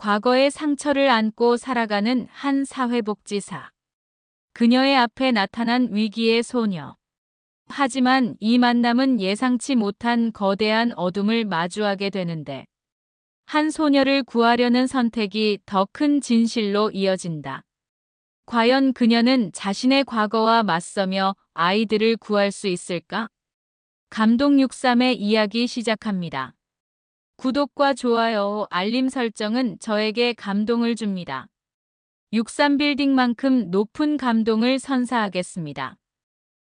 과거의 상처를 안고 살아가는 한 사회복지사. 그녀의 앞에 나타난 위기의 소녀. 하지만 이 만남은 예상치 못한 거대한 어둠을 마주하게 되는데, 한 소녀를 구하려는 선택이 더 큰 진실로 이어진다. 과연 그녀는 자신의 과거와 맞서며 아이들을 구할 수 있을까? 감동 63의 이야기 시작합니다. 구독과 좋아요, 알림 설정은 저에게 감동을 줍니다. 63빌딩만큼 높은 감동을 선사하겠습니다.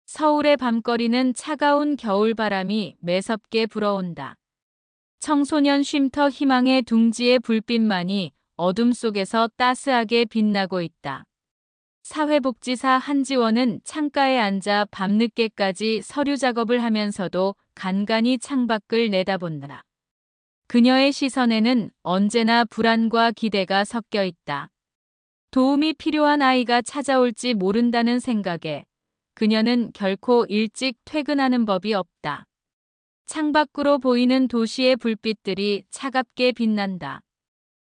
서울의 밤거리는 차가운 겨울바람이 매섭게 불어온다. 청소년 쉼터 희망의 둥지의 불빛만이 어둠 속에서 따스하게 빛나고 있다. 사회복지사 한지원은 창가에 앉아 밤늦게까지 서류 작업을 하면서도 간간히 창밖을 내다본다. 그녀의 시선에는 언제나 불안과 기대가 섞여 있다. 도움이 필요한 아이가 찾아올지 모른다는 생각에 그녀는 결코 일찍 퇴근하는 법이 없다. 창밖으로 보이는 도시의 불빛들이 차갑게 빛난다.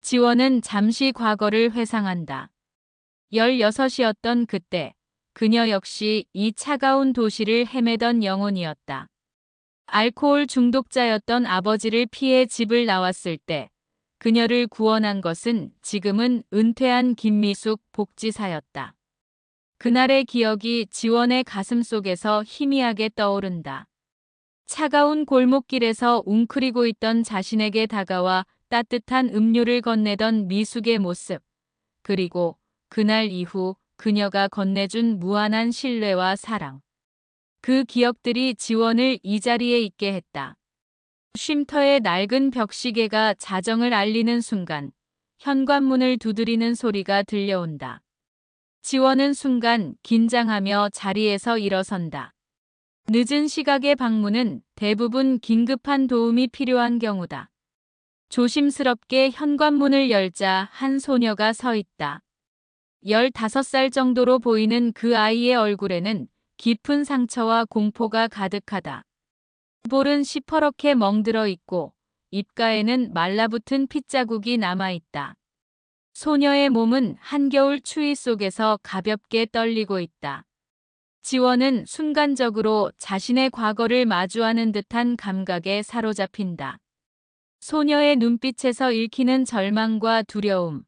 지원은 잠시 과거를 회상한다. 16이었던 그때, 그녀 역시 이 차가운 도시를 헤매던 영혼이었다. 알코올 중독자였던 아버지를 피해 집을 나왔을 때, 그녀를 구원한 것은 지금은 은퇴한 김미숙 복지사였다. 그날의 기억이 지원의 가슴 속에서 희미하게 떠오른다. 차가운 골목길에서 웅크리고 있던 자신에게 다가와 따뜻한 음료를 건네던 미숙의 모습, 그리고 그날 이후 그녀가 건네준 무한한 신뢰와 사랑. 그 기억들이 지원을 이 자리에 있게 했다. 쉼터의 낡은 벽시계가 자정을 알리는 순간 현관문을 두드리는 소리가 들려온다. 지원은 순간 긴장하며 자리에서 일어선다. 늦은 시각의 방문은 대부분 긴급한 도움이 필요한 경우다. 조심스럽게 현관문을 열자 한 소녀가 서 있다. 15살 정도로 보이는 그 아이의 얼굴에는 깊은 상처와 공포가 가득하다. 볼은 시퍼렇게 멍들어 있고 입가에는 말라붙은 핏자국이 남아있다. 소녀의 몸은 한겨울 추위 속에서 가볍게 떨리고 있다. 지원은 순간적으로 자신의 과거를 마주하는 듯한 감각에 사로잡힌다. 소녀의 눈빛에서 읽히는 절망과 두려움,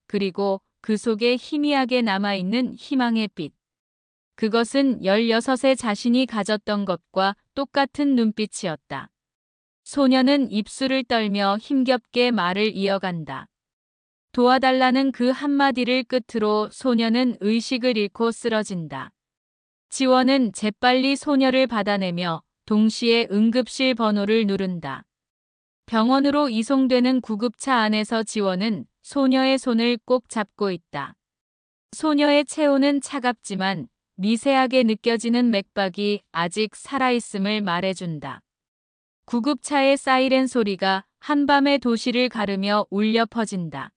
그리고 그 속에 희미하게 남아있는 희망의 빛. 그것은 16의 자신이 가졌던 것과 똑같은 눈빛이었다. 소녀는 입술을 떨며 힘겹게 말을 이어간다. 도와달라는 그 한마디를 끝으로 소녀는 의식을 잃고 쓰러진다. 지원은 재빨리 소녀를 받아내며 동시에 응급실 번호를 누른다. 병원으로 이송되는 구급차 안에서 지원은 소녀의 손을 꼭 잡고 있다. 소녀의 체온은 차갑지만 미세하게 느껴지는 맥박이 아직 살아있음을 말해준다. 구급차의 사이렌 소리가 한밤의 도시를 가르며 울려 퍼진다.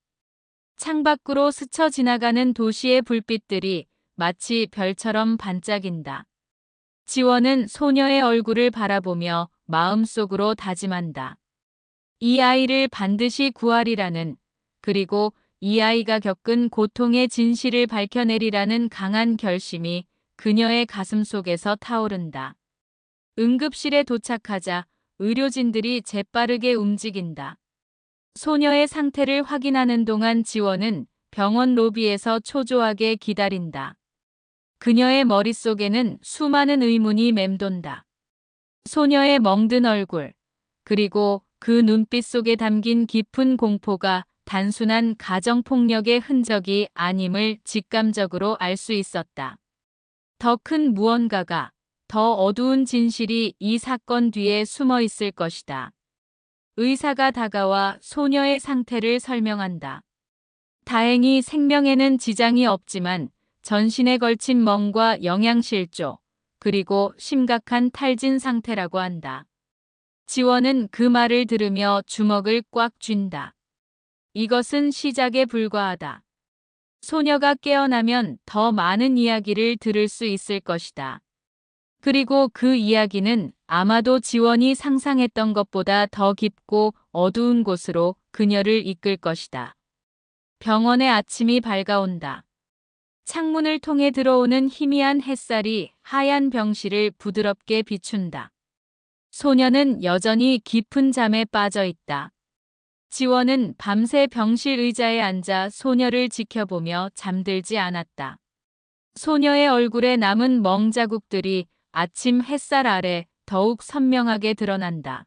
창밖으로 스쳐 지나가는 도시의 불빛들이 마치 별처럼 반짝인다. 지원은 소녀의 얼굴을 바라보며 마음속으로 다짐한다. 이 아이를 반드시 구하리라는, 그리고 이 아이가 겪은 고통의 진실을 밝혀내리라는 강한 결심이 그녀의 가슴 속에서 타오른다. 응급실에 도착하자 의료진들이 재빠르게 움직인다. 소녀의 상태를 확인하는 동안 지원은 병원 로비에서 초조하게 기다린다. 그녀의 머릿속에는 수많은 의문이 맴돈다. 소녀의 멍든 얼굴, 그리고 그 눈빛 속에 담긴 깊은 공포가 단순한 가정폭력의 흔적이 아님을 직감적으로 알 수 있었다. 더 큰 무언가가, 더 어두운 진실이 이 사건 뒤에 숨어 있을 것이다. 의사가 다가와 소녀의 상태를 설명한다. 다행히 생명에는 지장이 없지만 전신에 걸친 멍과 영양실조, 그리고 심각한 탈진 상태라고 한다. 지원은 그 말을 들으며 주먹을 꽉 쥔다. 이것은 시작에 불과하다. 소녀가 깨어나면 더 많은 이야기를 들을 수 있을 것이다. 그리고 그 이야기는 아마도 지원이 상상했던 것보다 더 깊고 어두운 곳으로 그녀를 이끌 것이다. 병원의 아침이 밝아온다. 창문을 통해 들어오는 희미한 햇살이 하얀 병실을 부드럽게 비춘다. 소녀는 여전히 깊은 잠에 빠져 있다. 지원은 밤새 병실 의자에 앉아 소녀를 지켜보며 잠들지 않았다. 소녀의 얼굴에 남은 멍자국들이 아침 햇살 아래 더욱 선명하게 드러난다.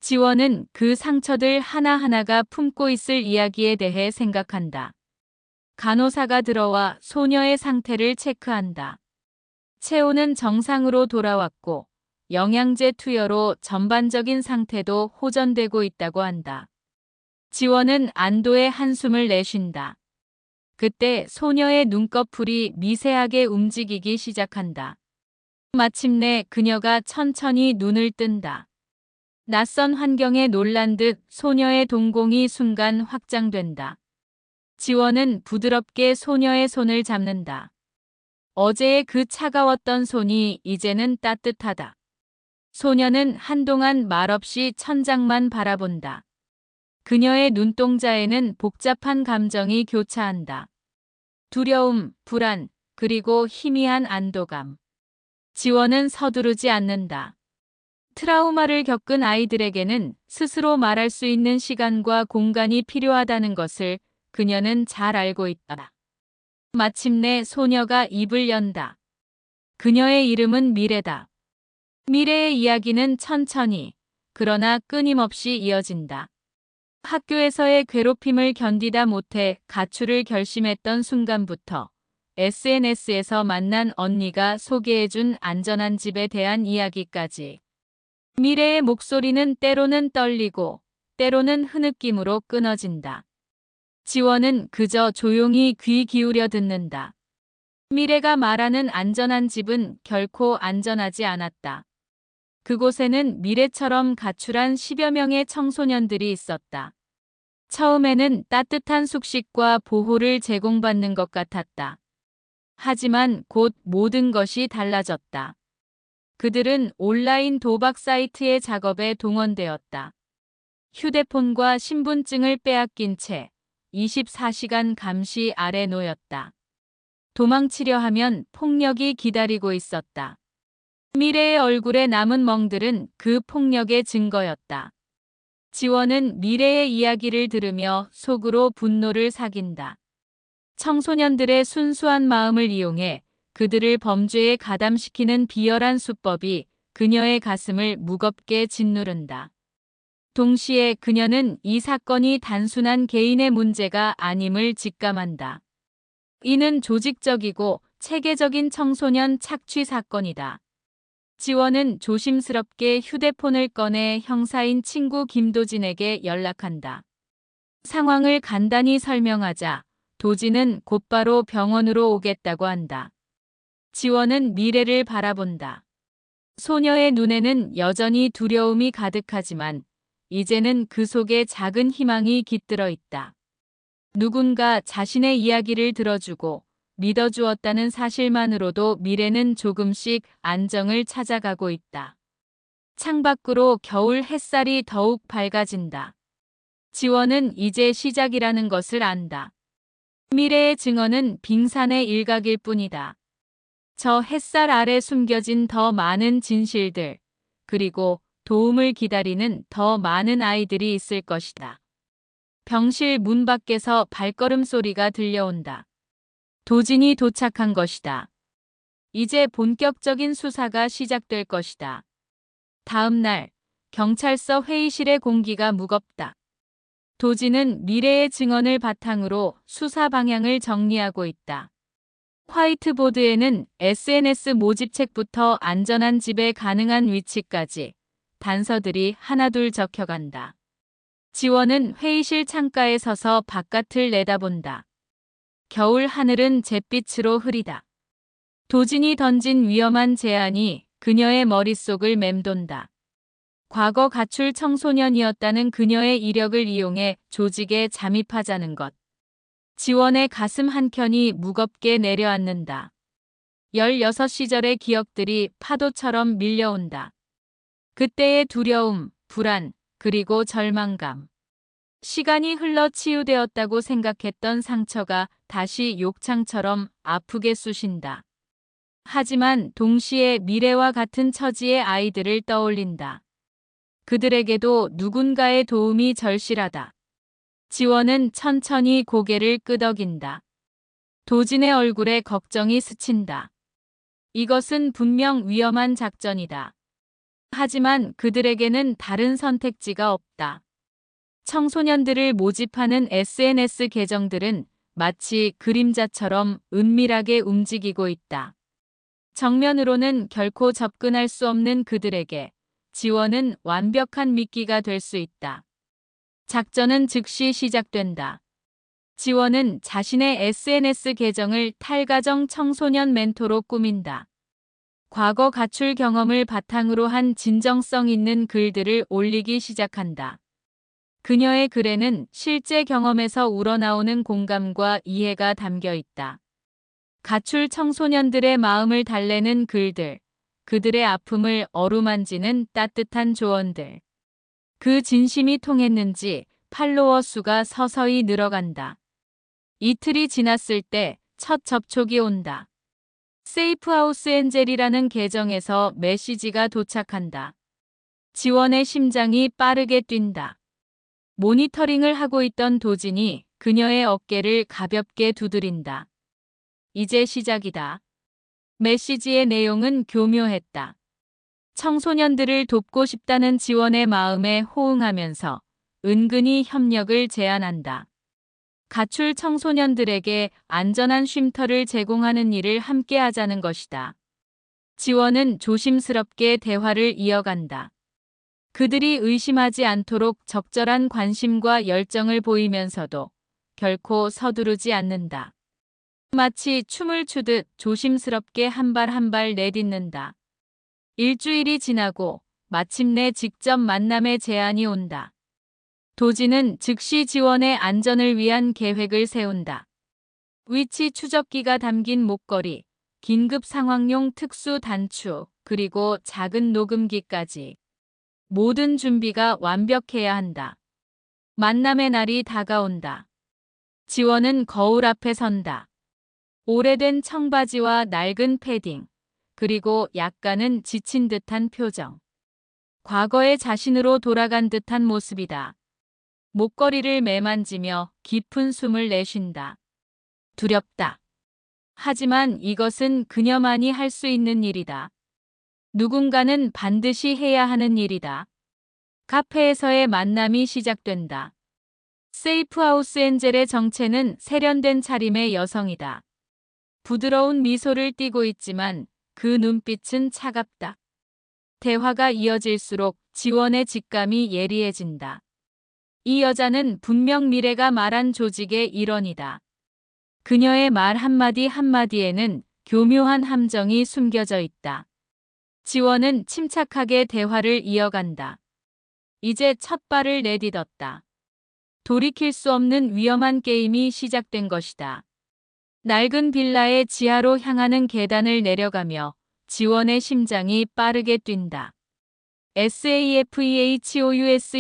지원은 그 상처들 하나하나가 품고 있을 이야기에 대해 생각한다. 간호사가 들어와 소녀의 상태를 체크한다. 체온은 정상으로 돌아왔고 영양제 투여로 전반적인 상태도 호전되고 있다고 한다. 지원은 안도의 한숨을 내쉰다. 그때 소녀의 눈꺼풀이 미세하게 움직이기 시작한다. 마침내 그녀가 천천히 눈을 뜬다. 낯선 환경에 놀란 듯 소녀의 동공이 순간 확장된다. 지원은 부드럽게 소녀의 손을 잡는다. 어제의 그 차가웠던 손이 이제는 따뜻하다. 소녀는 한동안 말없이 천장만 바라본다. 그녀의 눈동자에는 복잡한 감정이 교차한다. 두려움, 불안, 그리고 희미한 안도감. 지원은 서두르지 않는다. 트라우마를 겪은 아이들에게는 스스로 말할 수 있는 시간과 공간이 필요하다는 것을 그녀는 잘 알고 있다. 마침내 소녀가 입을 연다. 그녀의 이름은 미래다. 미래의 이야기는 천천히, 그러나 끊임없이 이어진다. 학교에서의 괴롭힘을 견디다 못해 가출을 결심했던 순간부터 SNS에서 만난 언니가 소개해준 안전한 집에 대한 이야기까지. 미래의 목소리는 때로는 떨리고 때로는 흐느낌으로 끊어진다. 지원은 그저 조용히 귀 기울여 듣는다. 미래가 말하는 안전한 집은 결코 안전하지 않았다. 그곳에는 미래처럼 가출한 10여 명의 청소년들이 있었다. 처음에는 따뜻한 숙식과 보호를 제공받는 것 같았다. 하지만 곧 모든 것이 달라졌다. 그들은 온라인 도박 사이트의 작업에 동원되었다. 휴대폰과 신분증을 빼앗긴 채 24시간 감시 아래 놓였다. 도망치려 하면 폭력이 기다리고 있었다. 미래의 얼굴에 남은 멍들은 그 폭력의 증거였다. 지원은 미래의 이야기를 들으며 속으로 분노를 사귄다. 청소년들의 순수한 마음을 이용해 그들을 범죄에 가담시키는 비열한 수법이 그녀의 가슴을 무겁게 짓누른다. 동시에 그녀는 이 사건이 단순한 개인의 문제가 아님을 직감한다. 이는 조직적이고 체계적인 청소년 착취 사건이다. 지원은 조심스럽게 휴대폰을 꺼내 형사인 친구 김도진에게 연락한다. 상황을 간단히 설명하자 도진은 곧바로 병원으로 오겠다고 한다. 지원은 미래를 바라본다. 소녀의 눈에는 여전히 두려움이 가득하지만 이제는 그 속에 작은 희망이 깃들어 있다. 누군가 자신의 이야기를 들어주고 믿어주었다는 사실만으로도 미래는 조금씩 안정을 찾아가고 있다. 창밖으로 겨울 햇살이 더욱 밝아진다. 지원은 이제 시작이라는 것을 안다. 미래의 증언은 빙산의 일각일 뿐이다. 저 햇살 아래 숨겨진 더 많은 진실들, 그리고 도움을 기다리는 더 많은 아이들이 있을 것이다. 병실 문 밖에서 발걸음 소리가 들려온다. 도진이 도착한 것이다. 이제 본격적인 수사가 시작될 것이다. 다음 날, 경찰서 회의실의 공기가 무겁다. 도진은 미래의 증언을 바탕으로 수사 방향을 정리하고 있다. 화이트보드에는 SNS 모집책부터 안전한 집에 가능한 위치까지 단서들이 하나둘 적혀간다. 지원은 회의실 창가에 서서 바깥을 내다본다. 겨울 하늘은 잿빛으로 흐리다. 도진이 던진 위험한 제안이 그녀의 머릿속을 맴돈다. 과거 가출 청소년이었다는 그녀의 이력을 이용해 조직에 잠입하자는 것. 지원의 가슴 한켠이 무겁게 내려앉는다. 16시절의 기억들이 파도처럼 밀려온다. 그때의 두려움, 불안, 그리고 절망감. 시간이 흘러 치유되었다고 생각했던 상처가 다시 욕창처럼 아프게 쑤신다. 하지만 동시에 미래와 같은 처지의 아이들을 떠올린다. 그들에게도 누군가의 도움이 절실하다. 지원은 천천히 고개를 끄덕인다. 도진의 얼굴에 걱정이 스친다. 이것은 분명 위험한 작전이다. 하지만 그들에게는 다른 선택지가 없다. 청소년들을 모집하는 SNS 계정들은 마치 그림자처럼 은밀하게 움직이고 있다. 정면으로는 결코 접근할 수 없는 그들에게 지원은 완벽한 미끼가 될 수 있다. 작전은 즉시 시작된다. 지원은 자신의 SNS 계정을 탈가정 청소년 멘토로 꾸민다. 과거 가출 경험을 바탕으로 한 진정성 있는 글들을 올리기 시작한다. 그녀의 글에는 실제 경험에서 우러나오는 공감과 이해가 담겨 있다. 가출 청소년들의 마음을 달래는 글들, 그들의 아픔을 어루만지는 따뜻한 조언들. 그 진심이 통했는지 팔로워 수가 서서히 늘어간다. 이틀이 지났을 때 첫 접촉이 온다. 세이프하우스 엔젤이라는 계정에서 메시지가 도착한다. 지원의 심장이 빠르게 뛴다. 모니터링을 하고 있던 도진이 그녀의 어깨를 가볍게 두드린다. 이제 시작이다. 메시지의 내용은 교묘했다. 청소년들을 돕고 싶다는 지원의 마음에 호응하면서 은근히 협력을 제안한다. 가출 청소년들에게 안전한 쉼터를 제공하는 일을 함께 하자는 것이다. 지원은 조심스럽게 대화를 이어간다. 그들이 의심하지 않도록 적절한 관심과 열정을 보이면서도 결코 서두르지 않는다. 마치 춤을 추듯 조심스럽게 한 발 한 발 내딛는다. 일주일이 지나고 마침내 직접 만남의 제안이 온다. 도진은 즉시 지원의 안전을 위한 계획을 세운다. 위치 추적기가 담긴 목걸이, 긴급 상황용 특수 단추, 그리고 작은 녹음기까지. 모든 준비가 완벽해야 한다. 만남의 날이 다가온다. 지원은 거울 앞에 선다. 오래된 청바지와 낡은 패딩, 그리고 약간은 지친 듯한 표정. 과거의 자신으로 돌아간 듯한 모습이다. 목걸이를 매만지며 깊은 숨을 내쉰다. 두렵다. 하지만 이것은 그녀만이 할 수 있는 일이다. 누군가는 반드시 해야 하는 일이다. 카페에서의 만남이 시작된다. 세이프하우스 엔젤의 정체는 세련된 차림의 여성이다. 부드러운 미소를 띠고 있지만 그 눈빛은 차갑다. 대화가 이어질수록 지원의 직감이 예리해진다. 이 여자는 분명 미래가 말한 조직의 일원이다. 그녀의 말 한마디 한마디에는 교묘한 함정이 숨겨져 있다. 지원은 침착하게 대화를 이어간다. 이제 첫 발을 내딛었다. 돌이킬 수 없는 위험한 게임이 시작된 것이다. 낡은 빌라의 지하로 향하는 계단을 내려가며 지원의 심장이 빠르게 뛴다.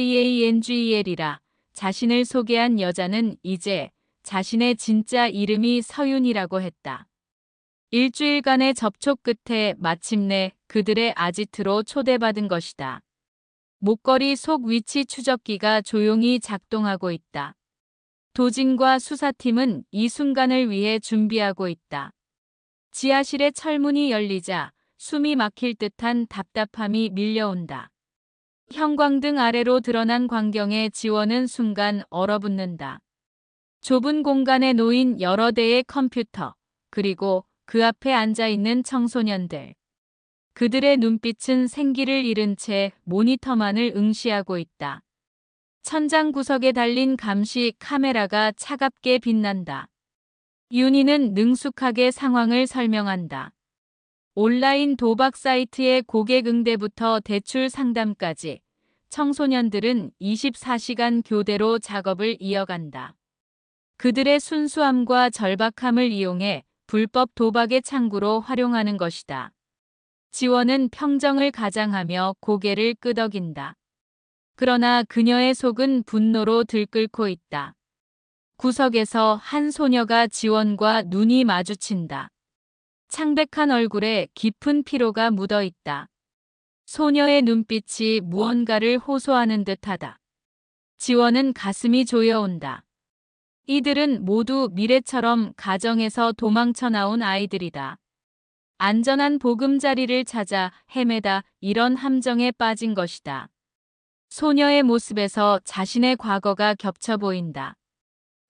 SAFEHOUSEANGEL이라 자신을 소개한 여자는 이제 자신의 진짜 이름이 서윤이라고 했다. 일주일간의 접촉 끝에 마침내 그들의 아지트로 초대받은 것이다. 목걸이 속 위치 추적기가 조용히 작동하고 있다. 도진과 수사팀은 이 순간을 위해 준비하고 있다. 지하실의 철문이 열리자 숨이 막힐 듯한 답답함이 밀려온다. 형광등 아래로 드러난 광경에 지원은 순간 얼어붙는다. 좁은 공간에 놓인 여러 대의 컴퓨터, 그리고 그 앞에 앉아있는 청소년들. 그들의 눈빛은 생기를 잃은 채 모니터만을 응시하고 있다. 천장 구석에 달린 감시 카메라가 차갑게 빛난다. 윤희는 능숙하게 상황을 설명한다. 온라인 도박 사이트의 고객 응대부터 대출 상담까지 청소년들은 24시간 교대로 작업을 이어간다. 그들의 순수함과 절박함을 이용해 불법 도박의 창구로 활용하는 것이다. 지원은 평정을 가장하며 고개를 끄덕인다. 그러나 그녀의 속은 분노로 들끓고 있다. 구석에서 한 소녀가 지원과 눈이 마주친다. 창백한 얼굴에 깊은 피로가 묻어 있다. 소녀의 눈빛이 무언가를 호소하는 듯하다. 지원은 가슴이 조여온다. 이들은 모두 미래처럼 가정에서 도망쳐 나온 아이들이다. 안전한 보금자리를 찾아 헤매다 이런 함정에 빠진 것이다. 소녀의 모습에서 자신의 과거가 겹쳐 보인다.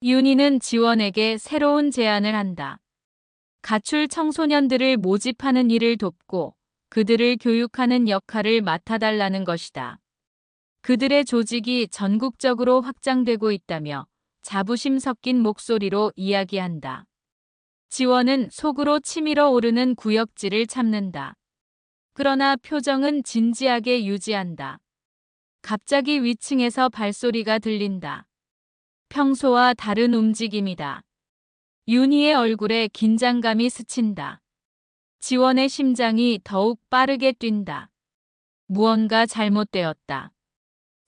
윤희는 지원에게 새로운 제안을 한다. 가출 청소년들을 모집하는 일을 돕고 그들을 교육하는 역할을 맡아달라는 것이다. 그들의 조직이 전국적으로 확장되고 있다며 자부심 섞인 목소리로 이야기한다. 지원은 속으로 치밀어 오르는 구역질을 참는다. 그러나 표정은 진지하게 유지한다. 갑자기 위층에서 발소리가 들린다. 평소와 다른 움직임이다. 윤희의 얼굴에 긴장감이 스친다. 지원의 심장이 더욱 빠르게 뛴다. 무언가 잘못되었다.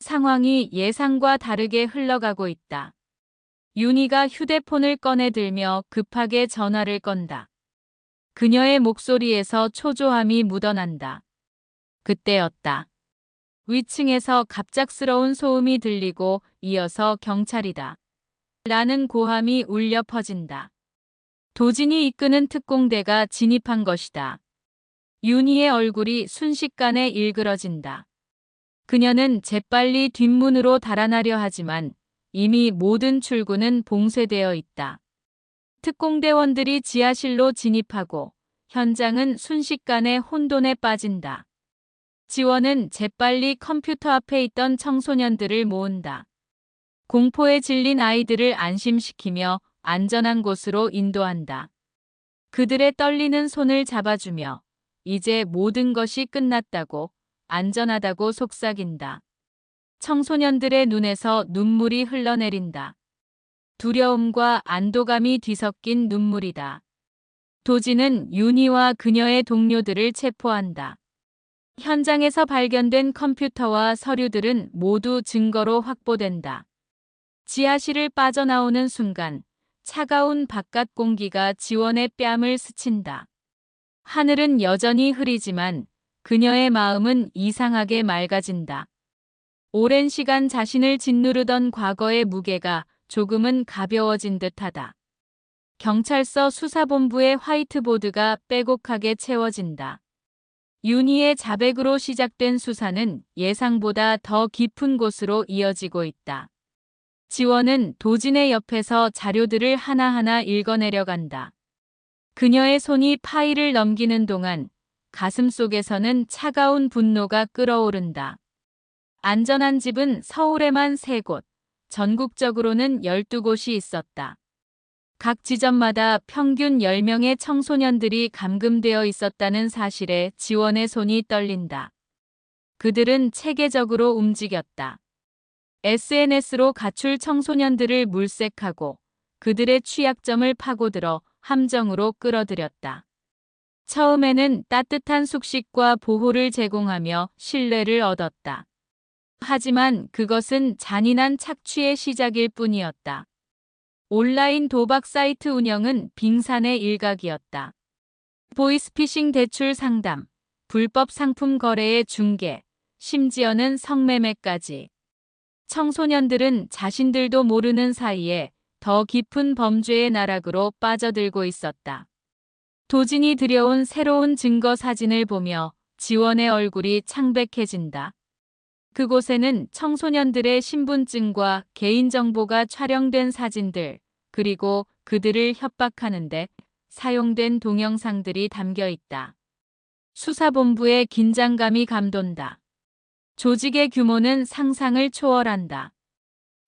상황이 예상과 다르게 흘러가고 있다. 윤희가 휴대폰을 꺼내 들며 급하게 전화를 건다. 그녀의 목소리에서 초조함이 묻어난다. 그때였다. 위층에서 갑작스러운 소음이 들리고 이어서 경찰이다. 라는 고함이 울려 퍼진다. 도진이 이끄는 특공대가 진입한 것이다. 윤희의 얼굴이 순식간에 일그러진다. 그녀는 재빨리 뒷문으로 달아나려 하지만 이미 모든 출구는 봉쇄되어 있다. 특공대원들이 지하실로 진입하고 현장은 순식간에 혼돈에 빠진다. 지원은 재빨리 컴퓨터 앞에 있던 청소년들을 모은다. 공포에 질린 아이들을 안심시키며 안전한 곳으로 인도한다. 그들의 떨리는 손을 잡아주며 이제 모든 것이 끝났다고, 안전하다고 속삭인다. 청소년들의 눈에서 눈물이 흘러내린다. 두려움과 안도감이 뒤섞인 눈물이다. 도진은 윤희와 그녀의 동료들을 체포한다. 현장에서 발견된 컴퓨터와 서류들은 모두 증거로 확보된다. 지하실을 빠져나오는 순간 차가운 바깥 공기가 지원의 뺨을 스친다. 하늘은 여전히 흐리지만 그녀의 마음은 이상하게 맑아진다. 오랜 시간 자신을 짓누르던 과거의 무게가 조금은 가벼워진 듯하다. 경찰서 수사본부의 화이트보드가 빼곡하게 채워진다. 윤희의 자백으로 시작된 수사는 예상보다 더 깊은 곳으로 이어지고 있다. 지원은 도진의 옆에서 자료들을 하나하나 읽어내려간다. 그녀의 손이 파일을 넘기는 동안 가슴속에서는 차가운 분노가 끓어오른다. 안전한 집은 서울에만 3곳, 전국적으로는 12곳이 있었다. 각 지점마다 평균 10명의 청소년들이 감금되어 있었다는 사실에 지원의 손이 떨린다. 그들은 체계적으로 움직였다. SNS로 가출 청소년들을 물색하고 그들의 취약점을 파고들어 함정으로 끌어들였다. 처음에는 따뜻한 숙식과 보호를 제공하며 신뢰를 얻었다. 하지만 그것은 잔인한 착취의 시작일 뿐이었다. 온라인 도박 사이트 운영은 빙산의 일각이었다. 보이스피싱 대출 상담, 불법 상품 거래의 중개, 심지어는 성매매까지. 청소년들은 자신들도 모르는 사이에 더 깊은 범죄의 나락으로 빠져들고 있었다. 도진이 들여온 새로운 증거 사진을 보며 지원의 얼굴이 창백해진다. 그곳에는 청소년들의 신분증과 개인정보가 촬영된 사진들, 그리고 그들을 협박하는데 사용된 동영상들이 담겨 있다. 수사본부의 긴장감이 감돈다. 조직의 규모는 상상을 초월한다.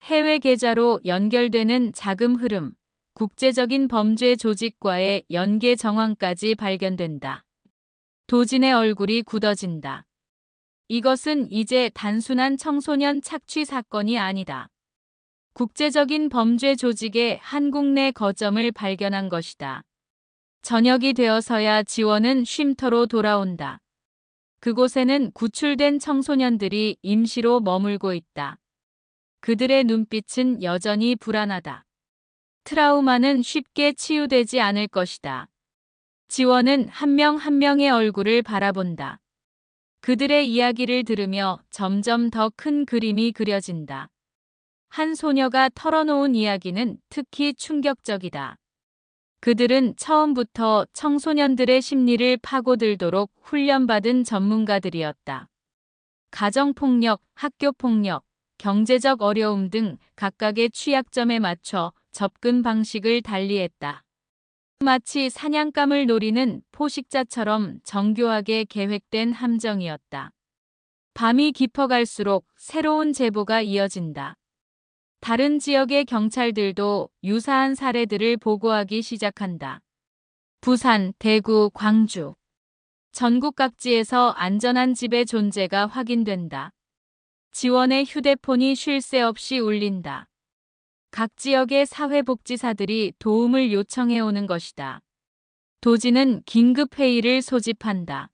해외 계좌로 연결되는 자금 흐름, 국제적인 범죄 조직과의 연계 정황까지 발견된다. 도진의 얼굴이 굳어진다. 이것은 이제 단순한 청소년 착취 사건이 아니다. 국제적인 범죄 조직의 한국 내 거점을 발견한 것이다. 저녁이 되어서야 지원은 쉼터로 돌아온다. 그곳에는 구출된 청소년들이 임시로 머물고 있다. 그들의 눈빛은 여전히 불안하다. 트라우마는 쉽게 치유되지 않을 것이다. 지원은 한 명 한 명의 얼굴을 바라본다. 그들의 이야기를 들으며 점점 더 큰 그림이 그려진다. 한 소녀가 털어놓은 이야기는 특히 충격적이다. 그들은 처음부터 청소년들의 심리를 파고들도록 훈련받은 전문가들이었다. 가정폭력, 학교폭력, 경제적 어려움 등 각각의 취약점에 맞춰 접근 방식을 달리했다. 마치 사냥감을 노리는 포식자처럼 정교하게 계획된 함정이었다. 밤이 깊어갈수록 새로운 제보가 이어진다. 다른 지역의 경찰들도 유사한 사례들을 보고하기 시작한다. 부산, 대구, 광주. 전국 각지에서 안전한 집의 존재가 확인된다. 지원의 휴대폰이 쉴 새 없이 울린다. 각 지역의 사회복지사들이 도움을 요청해 오는 것이다. 도지는 긴급회의를 소집한다.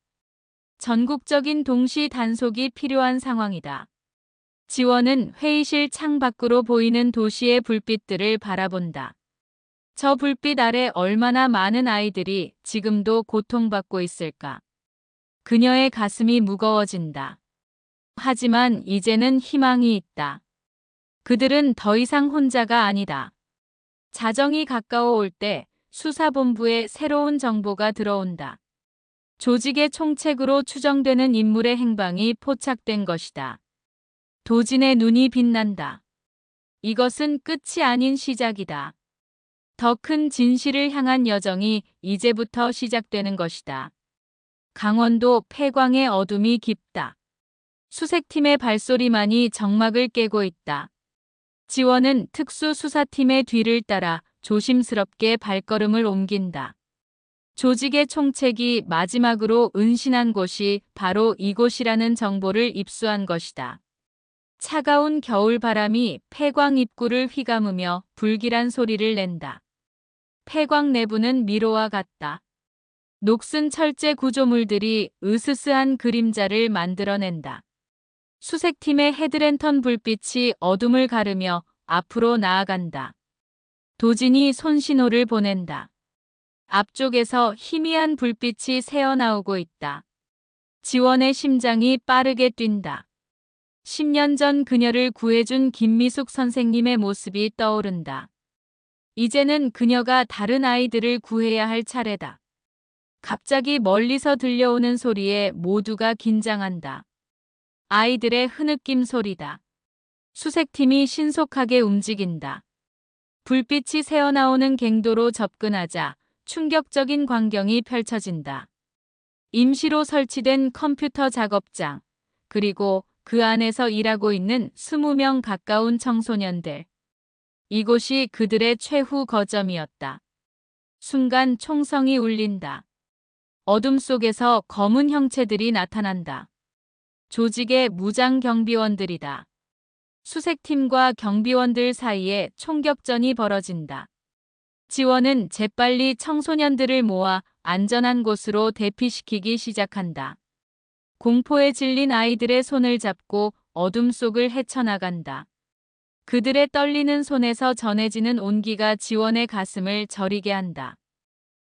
전국적인 동시 단속이 필요한 상황이다. 지원은 회의실 창 밖으로 보이는 도시의 불빛들을 바라본다. 저 불빛 아래 얼마나 많은 아이들이 지금도 고통받고 있을까? 그녀의 가슴이 무거워진다. 하지만 이제는 희망이 있다. 그들은 더 이상 혼자가 아니다. 자정이 가까워 올 때 수사본부에 새로운 정보가 들어온다. 조직의 총책으로 추정되는 인물의 행방이 포착된 것이다. 도진의 눈이 빛난다. 이것은 끝이 아닌 시작이다. 더 큰 진실을 향한 여정이 이제부터 시작되는 것이다. 강원도 폐광의 어둠이 깊다. 수색팀의 발소리만이 정막을 깨고 있다. 지원은 특수수사팀의 뒤를 따라 조심스럽게 발걸음을 옮긴다. 조직의 총책이 마지막으로 은신한 곳이 바로 이곳이라는 정보를 입수한 것이다. 차가운 겨울바람이 폐광 입구를 휘감으며 불길한 소리를 낸다. 폐광 내부는 미로와 같다. 녹슨 철제 구조물들이 으스스한 그림자를 만들어낸다. 수색팀의 헤드랜턴 불빛이 어둠을 가르며 앞으로 나아간다. 도진이 손신호를 보낸다. 앞쪽에서 희미한 불빛이 새어나오고 있다. 지원의 심장이 빠르게 뛴다. 10년 전 그녀를 구해준 김미숙 선생님의 모습이 떠오른다. 이제는 그녀가 다른 아이들을 구해야 할 차례다. 갑자기 멀리서 들려오는 소리에 모두가 긴장한다. 아이들의 흐느낌 소리다. 수색팀이 신속하게 움직인다. 불빛이 새어나오는 갱도로 접근하자 충격적인 광경이 펼쳐진다. 임시로 설치된 컴퓨터 작업장, 그리고 그 안에서 일하고 있는 20명 가까운 청소년들. 이곳이 그들의 최후 거점이었다. 순간 총성이 울린다. 어둠 속에서 검은 형체들이 나타난다. 조직의 무장 경비원들이다. 수색팀과 경비원들 사이에 총격전이 벌어진다. 지원은 재빨리 청소년들을 모아 안전한 곳으로 대피시키기 시작한다. 공포에 질린 아이들의 손을 잡고 어둠 속을 헤쳐나간다. 그들의 떨리는 손에서 전해지는 온기가 지원의 가슴을 저리게 한다.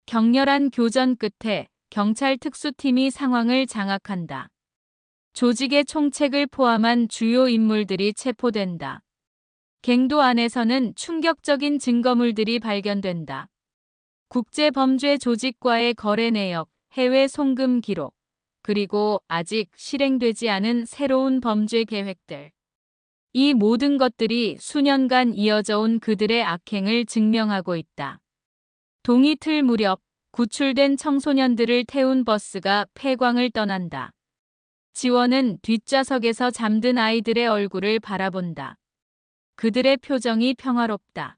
격렬한 교전 끝에 경찰 특수팀이 상황을 장악한다. 조직의 총책을 포함한 주요 인물들이 체포된다. 갱도 안에서는 충격적인 증거물들이 발견된다. 국제범죄 조직과의 거래 내역, 해외 송금 기록, 그리고 아직 실행되지 않은 새로운 범죄 계획들. 이 모든 것들이 수년간 이어져 온 그들의 악행을 증명하고 있다. 동이틀 무렵 구출된 청소년들을 태운 버스가 폐광을 떠난다. 지원은 뒷좌석에서 잠든 아이들의 얼굴을 바라본다. 그들의 표정이 평화롭다.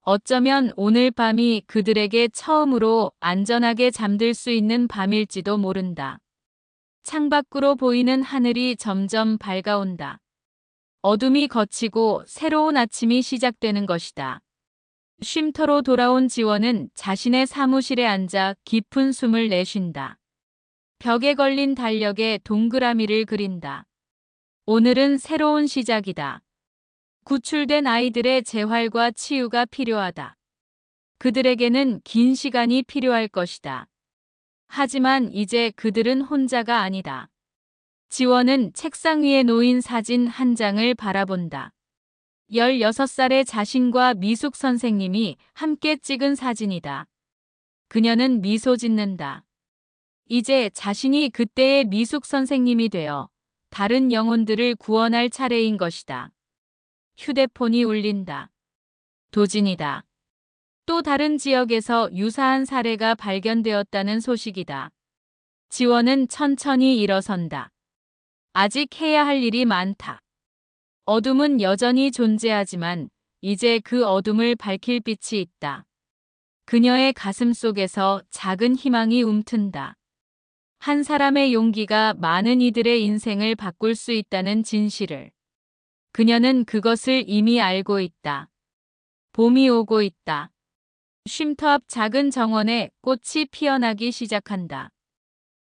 어쩌면 오늘 밤이 그들에게 처음으로 안전하게 잠들 수 있는 밤일지도 모른다. 창밖으로 보이는 하늘이 점점 밝아온다. 어둠이 걷히고 새로운 아침이 시작되는 것이다. 쉼터로 돌아온 지원은 자신의 사무실에 앉아 깊은 숨을 내쉰다. 벽에 걸린 달력에 동그라미를 그린다. 오늘은 새로운 시작이다. 구출된 아이들의 재활과 치유가 필요하다. 그들에게는 긴 시간이 필요할 것이다. 하지만 이제 그들은 혼자가 아니다. 지원은 책상 위에 놓인 사진 한 장을 바라본다. 16살의 자신과 미숙 선생님이 함께 찍은 사진이다. 그녀는 미소 짓는다. 이제 자신이 그때의 미숙 선생님이 되어 다른 영혼들을 구원할 차례인 것이다. 휴대폰이 울린다. 도진이다. 또 다른 지역에서 유사한 사례가 발견되었다는 소식이다. 지원은 천천히 일어선다. 아직 해야 할 일이 많다. 어둠은 여전히 존재하지만 이제 그 어둠을 밝힐 빛이 있다. 그녀의 가슴 속에서 작은 희망이 움튼다. 한 사람의 용기가 많은 이들의 인생을 바꿀 수 있다는 진실을. 그녀는 그것을 이미 알고 있다. 봄이 오고 있다. 쉼터 앞 작은 정원에 꽃이 피어나기 시작한다.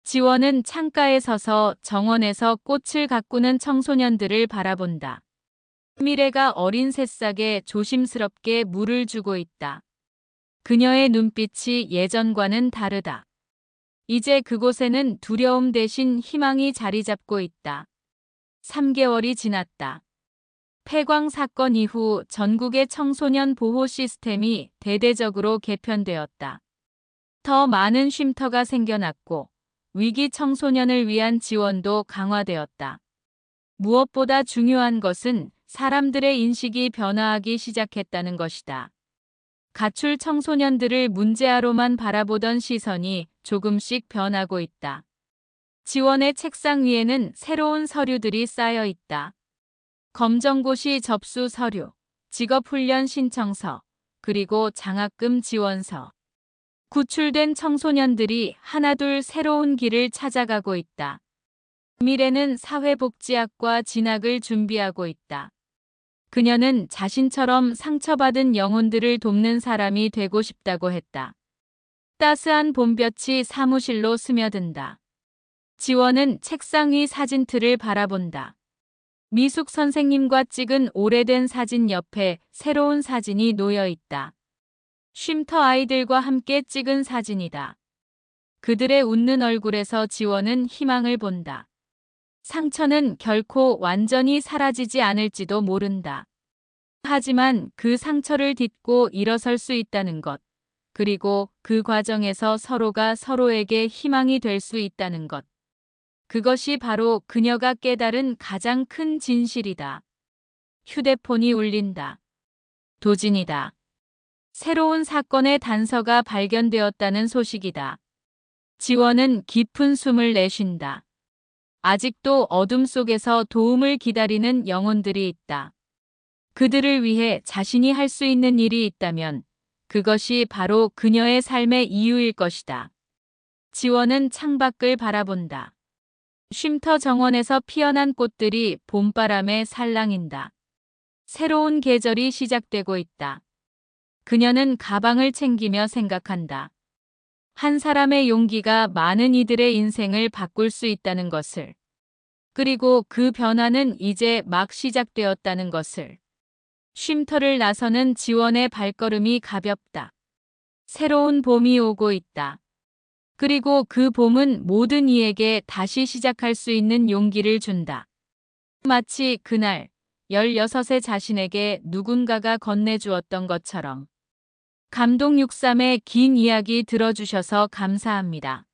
지원은 창가에 서서 정원에서 꽃을 가꾸는 청소년들을 바라본다. 미래가 어린 새싹에 조심스럽게 물을 주고 있다. 그녀의 눈빛이 예전과는 다르다. 이제 그곳에는 두려움 대신 희망이 자리 잡고 있다. 3개월이 지났다. 폐광 사건 이후 전국의 청소년 보호 시스템이 대대적으로 개편되었다. 더 많은 쉼터가 생겨났고 위기 청소년을 위한 지원도 강화되었다. 무엇보다 중요한 것은 사람들의 인식이 변화하기 시작했다는 것이다. 가출 청소년들을 문제아로만 바라보던 시선이 조금씩 변하고 있다. 지원의 책상 위에는 새로운 서류들이 쌓여 있다. 검정고시 접수 서류, 직업훈련 신청서, 그리고 장학금 지원서. 구출된 청소년들이 하나둘 새로운 길을 찾아가고 있다. 미래는 사회복지학과 진학을 준비하고 있다. 그녀는 자신처럼 상처받은 영혼들을 돕는 사람이 되고 싶다고 했다. 따스한 봄볕이 사무실로 스며든다. 지원은 책상 위 사진틀을 바라본다. 미숙 선생님과 찍은 오래된 사진 옆에 새로운 사진이 놓여 있다. 쉼터 아이들과 함께 찍은 사진이다. 그들의 웃는 얼굴에서 지원은 희망을 본다. 상처는 결코 완전히 사라지지 않을지도 모른다. 하지만 그 상처를 딛고 일어설 수 있다는 것, 그리고 그 과정에서 서로가 서로에게 희망이 될 수 있다는 것. 그것이 바로 그녀가 깨달은 가장 큰 진실이다. 휴대폰이 울린다. 도진이다. 새로운 사건의 단서가 발견되었다는 소식이다. 지원은 깊은 숨을 내쉰다. 아직도 어둠 속에서 도움을 기다리는 영혼들이 있다. 그들을 위해 자신이 할 수 있는 일이 있다면 그것이 바로 그녀의 삶의 이유일 것이다. 지원은 창밖을 바라본다. 쉼터 정원에서 피어난 꽃들이 봄바람에 살랑인다. 새로운 계절이 시작되고 있다. 그녀는 가방을 챙기며 생각한다. 한 사람의 용기가 많은 이들의 인생을 바꿀 수 있다는 것을. 그리고 그 변화는 이제 막 시작되었다는 것을. 쉼터를 나서는 지원의 발걸음이 가볍다. 새로운 봄이 오고 있다. 그리고 그 봄은 모든 이에게 다시 시작할 수 있는 용기를 준다. 마치 그날 16세 자신에게 누군가가 건네주었던 것처럼. 감동 63의 긴 이야기 들어주셔서 감사합니다.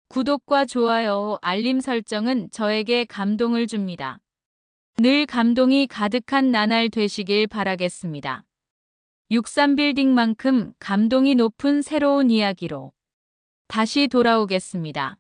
구독과 좋아요, 알림 설정은 저에게 감동을 줍니다. 늘 감동이 가득한 나날 되시길 바라겠습니다. 63빌딩만큼 감동이 높은 새로운 이야기로 다시 돌아오겠습니다.